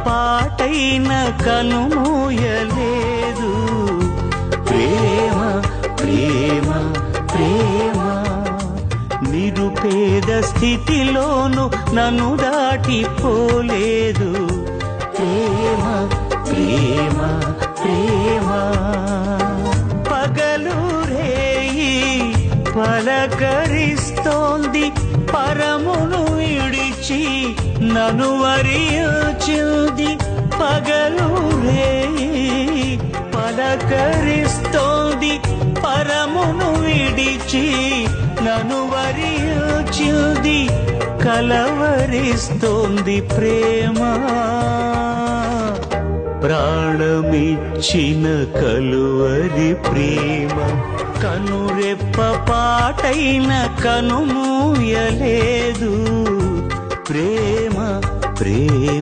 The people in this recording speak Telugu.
పాటైన కనుమూయలేదు. ప్రేమ ప్రేమ ప్రేమ నిరుపేద స్థితిలోను నన్ను దాటిపోలేదు. ప్రేమ ప్రేమ ప్రేమ పగలు రేయి పలకరిస్తోంది, పరమును విడిచి నన్ను వరించింది. పగలు రేయి పలకరిస్తోంది, పరమును విడిచి నన్ను వరించింది. కలవరిస్తోంది ప్రేమ, ప్రాణమిచ్చిన కలువరి ప్రేమ. కనురెప్ప పాటైన కనుమూయలేదు. ప్రేమ ప్రేమ